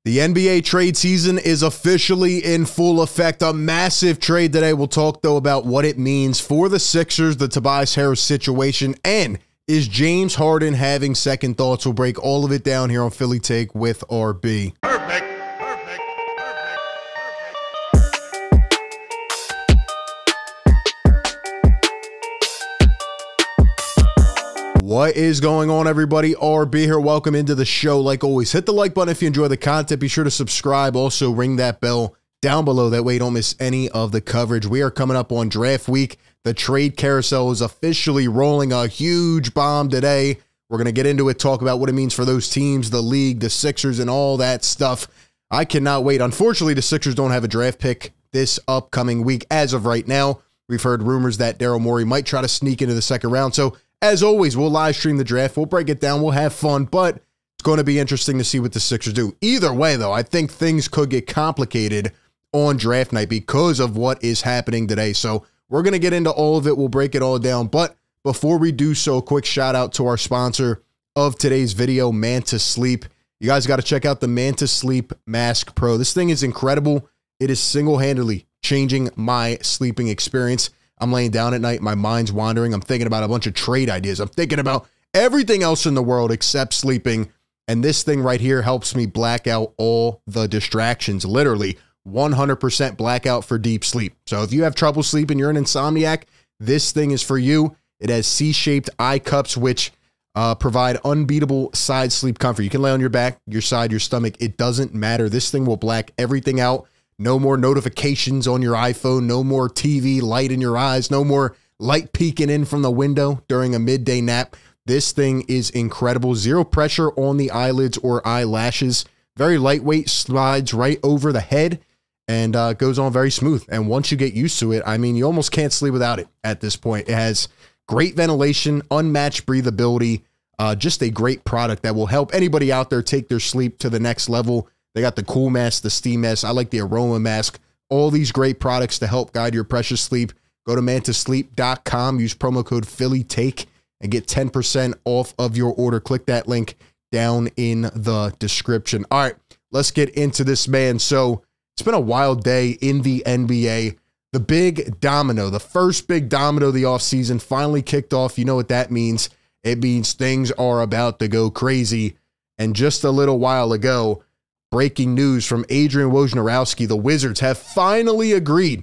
The NBA trade season is officially in full effect. A massive trade today. We'll talk, though, about what it means for the Sixers, the Tobias Harris situation, and is James Harden having second thoughts? We'll break all of it down here on Philly Take with RB. Perfect. What is going on, everybody? RB here. Welcome into the show. Like always, hit the like button if you enjoy the content. Be sure to subscribe. Also, ring that bell down below. That way you don't miss any of the coverage. We are coming up on draft week. The trade carousel is officially rolling. A huge bomb today. We're going to get into it, talk about what it means for those teams, the league, the Sixers, and all that stuff. I cannot wait. Unfortunately, the Sixers don't have a draft pick this upcoming week as of right now. We've heard rumors that Daryl Morey might try to sneak into the second round. So, as always, we'll live stream the draft. We'll break it down. We'll have fun, but it's going to be interesting to see what the Sixers do. Either way, though, I think things could get complicated on draft night because of what is happening today. So we're going to get into all of it. We'll break it all down. But before we do so, quick shout out to our sponsor of today's video, Manta Sleep. You guys got to check out the Manta Sleep Mask Pro. This thing is incredible. It is single-handedly changing my sleeping experience. I'm laying down at night, my mind's wandering. I'm thinking about a bunch of trade ideas. I'm thinking about everything else in the world except sleeping. And this thing right here helps me black out all the distractions. Literally 100% blackout for deep sleep. So if you have trouble sleeping, you're an insomniac, this thing is for you. It has C-shaped eye cups, which provide unbeatable side sleep comfort. You can lay on your back, your side, your stomach. It doesn't matter. This thing will black everything out. No more notifications on your iPhone, no more TV light in your eyes, no more light peeking in from the window during a midday nap. This thing is incredible. Zero pressure on the eyelids or eyelashes. Very lightweight, slides right over the head and goes on very smooth. And once you get used to it, I mean, you almost can't sleep without it at this point. It has great ventilation, unmatched breathability, just a great product that will help anybody out there take their sleep to the next level. They got the cool mask, the steam mask. I like the aroma mask. All these great products to help guide your precious sleep. Go to mantasleep.com. Use promo code PhillyTake and get 10% off of your order. Click that link down in the description. All right, let's get into this, man. So it's been a wild day in the NBA. The big domino, the first big domino of the offseason finally kicked off. You know what that means. It means things are about to go crazy. And just a little while ago, breaking news from Adrian Wojnarowski, the Wizards have finally agreed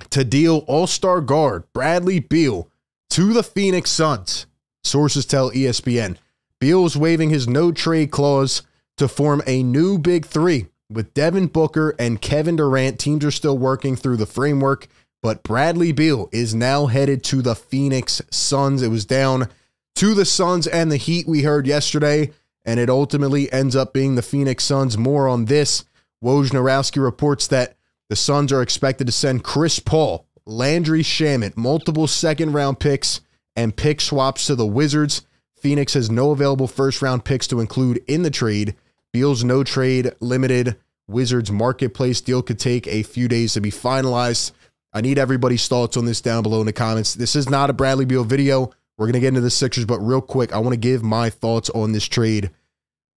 to deal all-star guard Bradley Beal to the Phoenix Suns. Sources tell ESPN. Beal is waiving his no-trade clause to form a new big three with Devin Booker and Kevin Durant. Teams are still working through the framework, but Bradley Beal is now headed to the Phoenix Suns. It was down to the Suns and the Heat, we heard yesterday, and it ultimately ends up being the Phoenix Suns. More on this. Wojnarowski reports that the Suns are expected to send Chris Paul, Landry Shamet, multiple second-round picks, and pick swaps to the Wizards. Phoenix has no available first-round picks to include in the trade. Beal's no-trade limited Wizards marketplace deal could take a few days to be finalized. I need everybody's thoughts on this down below in the comments. This is not a Bradley Beal video. We're going to get into the Sixers, but real quick, I want to give my thoughts on this trade.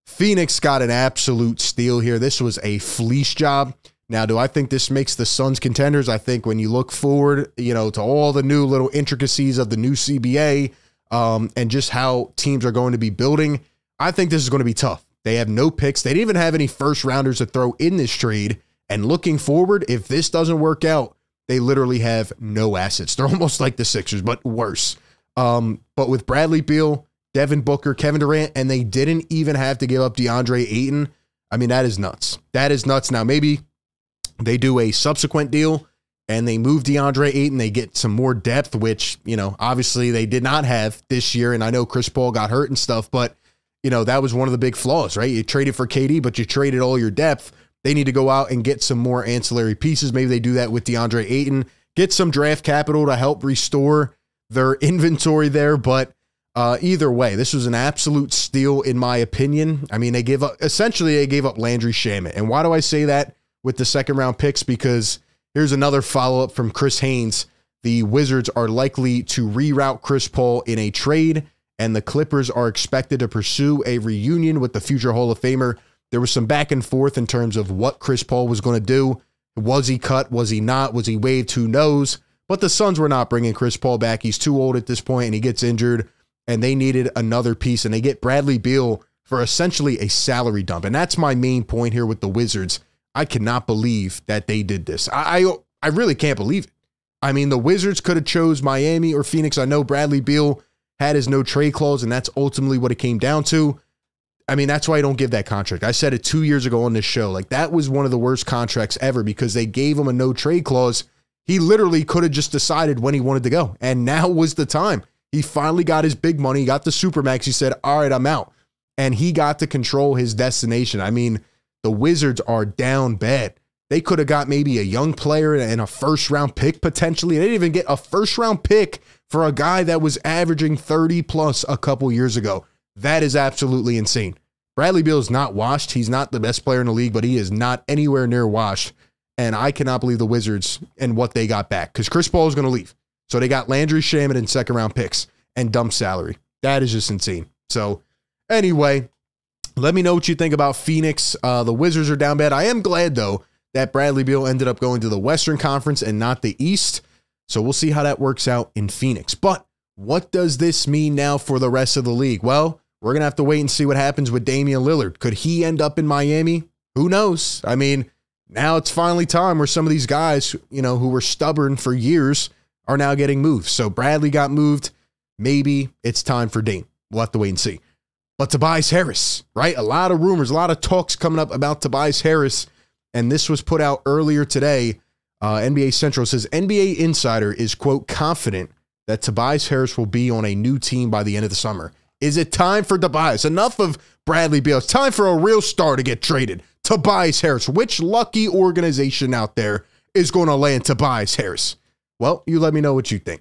Phoenix got an absolute steal here. This was a fleece job. Now, do I think this makes the Suns contenders? I think when you look forward, you know, to all the new little intricacies of the new CBA and just how teams are going to be building, I think this is going to be tough. They have no picks. They didn't even have any first rounders to throw in this trade. And looking forward, if this doesn't work out, they literally have no assets. They're almost like the Sixers, but worse. But with Bradley Beal, Devin Booker, Kevin Durant, and they didn't even have to give up DeAndre Ayton. I mean, that is nuts. That is nuts. Now, maybe they do a subsequent deal and they move DeAndre Ayton. They get some more depth, which, you know, obviously they did not have this year. And I know Chris Paul got hurt and stuff, but, you know, that was one of the big flaws, right? You traded for KD, but you traded all your depth. They need to go out and get some more ancillary pieces. Maybe they do that with DeAndre Ayton, get some draft capital to help restore their inventory there. But either way, this was an absolute steal in my opinion. I mean, they gave up, essentially they gave up Landry Shamet. And why do I say that with the second round picks? Because here's another follow-up from Chris Haynes. The Wizards are likely to reroute Chris Paul in a trade, and the Clippers are expected to pursue a reunion with the future Hall of Famer. There was some back and forth in terms of what Chris Paul was going to do. Was he cut? Was he not? Was he waived? Who knows? But the Suns were not bringing Chris Paul back. He's too old at this point, and he gets injured, and they needed another piece, and they get Bradley Beal for essentially a salary dump. And that's my main point here with the Wizards. I cannot believe that they did this. I really can't believe it. I mean, the Wizards could have chose Miami or Phoenix. I know Bradley Beal had his no trade clause, and that's ultimately what it came down to. I mean, that's why I don't give that contract. I said it 2 years ago on this show. Like, that was one of the worst contracts ever because they gave him a no trade clause. He literally could have just decided when he wanted to go. And now was the time. He finally got his big money. He got the Supermax. He said, all right, I'm out. And he got to control his destination. I mean, the Wizards are down bad. They could have got maybe a young player and a first-round pick potentially. They didn't even get a first-round pick for a guy that was averaging 30-plus a couple years ago. That is absolutely insane. Bradley Beal is not washed. He's not the best player in the league, but he is not anywhere near washed. And I cannot believe the Wizards and what they got back because Chris Paul is going to leave. So they got Landry Shamet and second-round picks and dump salary. That is just insane. So anyway, let me know what you think about Phoenix. The Wizards are down bad. I am glad, though, that Bradley Beal ended up going to the Western Conference and not the East. So we'll see how that works out in Phoenix. But what does this mean now for the rest of the league? Well, we're going to have to wait and see what happens with Damian Lillard. Could he end up in Miami? Who knows? I mean, now it's finally time where some of these guys, you know, who were stubborn for years are now getting moved. So Bradley got moved. Maybe it's time for Dame. We'll have to wait and see. But Tobias Harris, right? A lot of rumors, a lot of talks coming up about Tobias Harris. And this was put out earlier today. NBA Central says NBA Insider is, quote, confident that Tobias Harris will be on a new team by the end of the summer. Is it time for Tobias? Enough of Bradley Beal. It's time for a real star to get traded. Tobias Harris. Which lucky organization out there is going to land Tobias Harris? Well, you let me know what you think.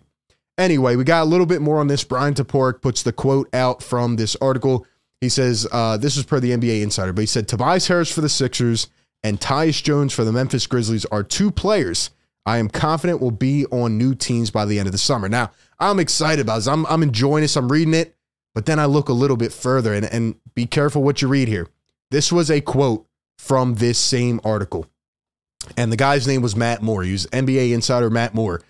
Anyway, we got a little bit more on this. Brian Toporek puts the quote out from this article. He says, this is per the NBA Insider, but he said, Tobias Harris for the Sixers and Tyus Jones for the Memphis Grizzlies are two players I am confident will be on new teams by the end of the summer. Now, I'm excited about this. I'm enjoying this. I'm reading it, but then I look a little bit further and be careful what you read here. This was a quote from this same article, and the guy's name was Matt Moore. He was NBA Insider Matt Moore.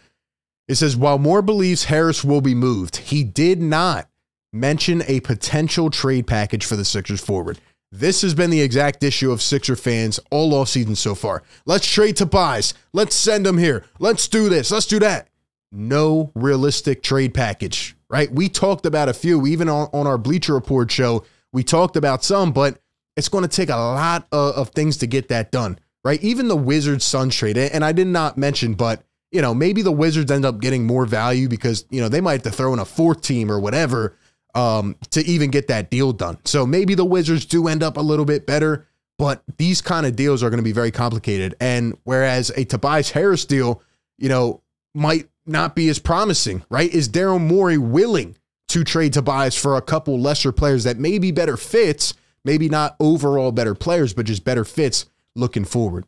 It says, while Moore believes Harris will be moved, he did not mention a potential trade package for the Sixers forward. This has been the exact issue of Sixer fans all offseason so far. Let's trade Tobias. Let's send him here. Let's do this. Let's do that. No realistic trade package, right? We talked about a few, even on our Bleacher Report show. We talked about some, but it's going to take a lot of things to get that done, right? Even the Wizards Suns trade, and I did not mention, but you know, maybe the Wizards end up getting more value because, you know, they might have to throw in a fourth team or whatever to even get that deal done. So maybe the Wizards do end up a little bit better, but these kind of deals are going to be very complicated. And whereas a Tobias Harris deal, you know, might not be as promising, right? Is Daryl Morey willing to trade Tobias for a couple lesser players that may be better fits, maybe not overall better players, but just better fits looking forward?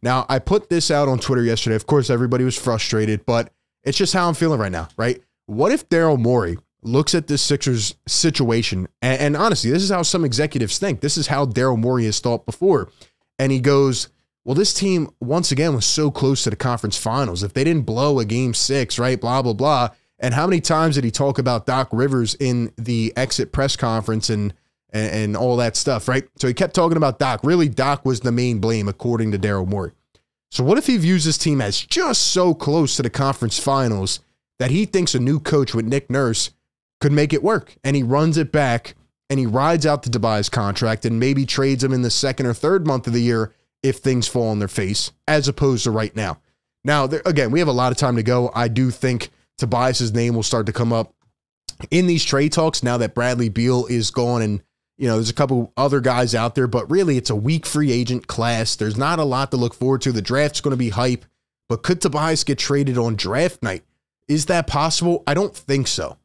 Now, I put this out on Twitter yesterday. Of course, everybody was frustrated, but it's just how I'm feeling right now, right? What if Daryl Morey looks at this Sixers situation, and honestly, this is how some executives think. This is how Daryl Morey has thought before. And he goes, well, this team, once again, was so close to the conference finals. If they didn't blow a game 6, right, blah, blah, blah. And how many times did he talk about Doc Rivers in the exit press conference and all that stuff, right? So he kept talking about Doc. Really, Doc was the main blame, according to Daryl Morey. So what if he views this team as just so close to the conference finals that he thinks a new coach with Nick Nurse could make it work, and he runs it back, and he rides out the Tobias contract and maybe trades him in the second or third month of the year if things fall on their face, as opposed to right now. Now, again, we have a lot of time to go. I do think Tobias's name will start to come up in these trade talks now that Bradley Beal is gone, and you know, there's a couple other guys out there, but really it's a weak free agent class. There's not a lot to look forward to. The draft's going to be hype, but could Tobias get traded on draft night? Is that possible? I don't think so.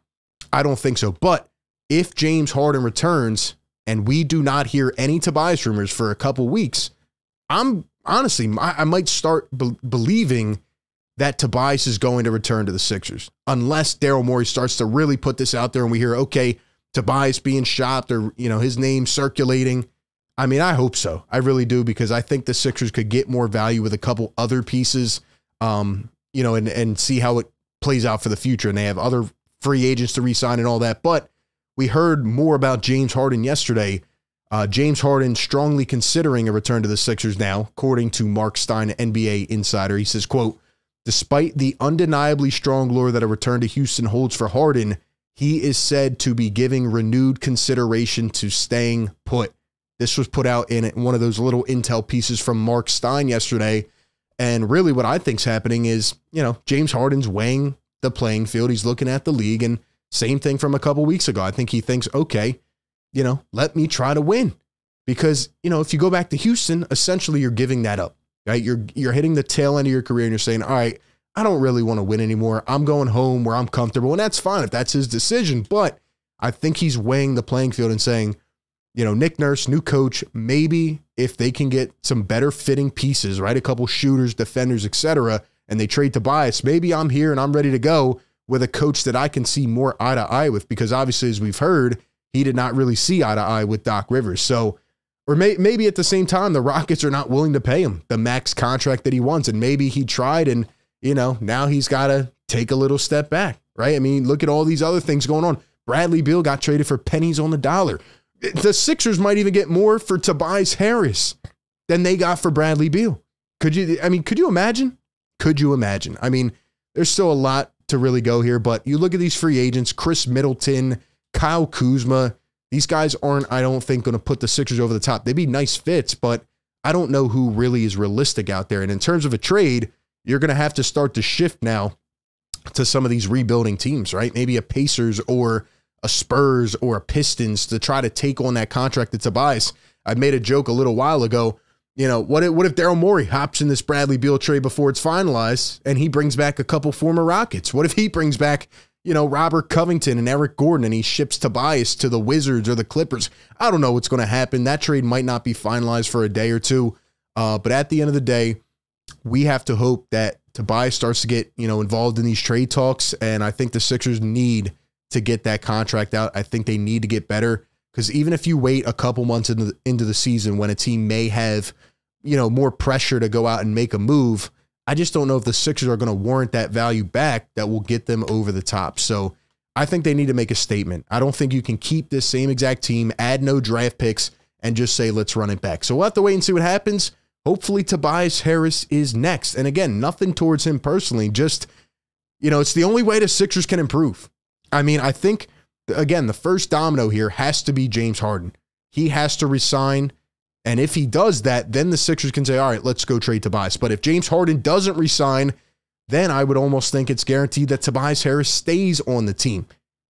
I don't think so. But if James Harden returns and we do not hear any Tobias rumors for a couple weeks, I'm honestly, I might start believing that Tobias is going to return to the Sixers, unless Daryl Morey starts to really put this out there and we hear, okay, Tobias being shopped or, you know, his name circulating. I mean, I hope so. I really do, because I think the Sixers could get more value with a couple other pieces, you know, and see how it plays out for the future. And they have other free agents to re-sign and all that. But we heard more about James Harden yesterday. James Harden strongly considering a return to the Sixers now, according to Mark Stein, NBA insider. He says, quote, despite the undeniably strong lure that a return to Houston holds for Harden, he is said to be giving renewed consideration to staying put. This was put out in one of those little intel pieces from Mark Stein yesterday. And really what I think's happening is, you know, James Harden's weighing the playing field. He's looking at the league, and same thing from a couple weeks ago. I think he thinks, okay, you know, let me try to win. Because, you know, if you go back to Houston, essentially you're giving that up, right? You're hitting the tail end of your career and you're saying, all right, I don't really want to win anymore. I'm going home where I'm comfortable. And that's fine if that's his decision. But I think he's weighing the playing field and saying, you know, Nick Nurse, new coach, maybe if they can get some better fitting pieces, right? A couple shooters, defenders, etc., and they trade Tobias, maybe I'm here and I'm ready to go with a coach that I can see more eye to eye with, because obviously, as we've heard, he did not really see eye to eye with Doc Rivers. So, or maybe at the same time, the Rockets are not willing to pay him the max contract that he wants. And maybe he tried and, you know, now he's got to take a little step back, right? I mean, look at all these other things going on. Bradley Beal got traded for pennies on the dollar. The Sixers might even get more for Tobias Harris than they got for Bradley Beal. Could you imagine? Could you imagine? I mean, there's still a lot to really go here, but you look at these free agents, Chris Middleton, Kyle Kuzma, these guys aren't, I don't think, going to put the Sixers over the top. They'd be nice fits, but I don't know who really is realistic out there. And in terms of a trade, you're going to have to start to shift now to some of these rebuilding teams, right? Maybe a Pacers or a Spurs or a Pistons to try to take on that contract to Tobias. I made a joke a little while ago. You know, what if Daryl Morey hops in this Bradley Beal trade before it's finalized and he brings back a couple former Rockets? What if he brings back, you know, Robert Covington and Eric Gordon and he ships Tobias to the Wizards or the Clippers? I don't know what's going to happen. That trade might not be finalized for a day or two. But at the end of the day, we have to hope that Tobias starts to get, you know, involved in these trade talks. And I think the Sixers need to get that contract out. I think they need to get better, because even if you wait a couple months into the season when a team may have, you know, more pressure to go out and make a move, I just don't know if the Sixers are going to warrant that value back that will get them over the top. So I think they need to make a statement. I don't think you can keep this same exact team, add no draft picks, and just say, let's run it back. So we'll have to wait and see what happens. Hopefully Tobias Harris is next. And again, nothing towards him personally, just, you know, it's the only way the Sixers can improve. I mean, I think, again, the first domino here has to be James Harden. He has to resign. And if he does that, then the Sixers can say, all right, let's go trade Tobias. But if James Harden doesn't resign, then I would almost think it's guaranteed that Tobias Harris stays on the team,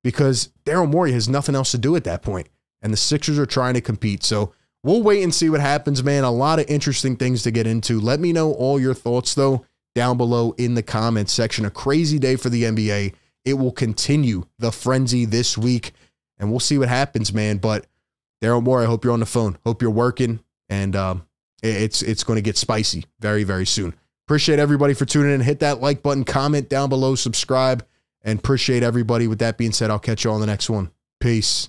because Daryl Morey has nothing else to do at that point. And the Sixers are trying to compete. So we'll wait and see what happens, man. A lot of interesting things to get into. Let me know all your thoughts, though, down below in the comments section. A crazy day for the NBA. It will continue the frenzy this week, and we'll see what happens, man. But Daryl Morey, I hope you're on the phone. Hope you're working, and it's going to get spicy very, very soon. Appreciate everybody for tuning in. Hit that like button, comment down below, subscribe, and appreciate everybody. With that being said, I'll catch you on the next one. Peace.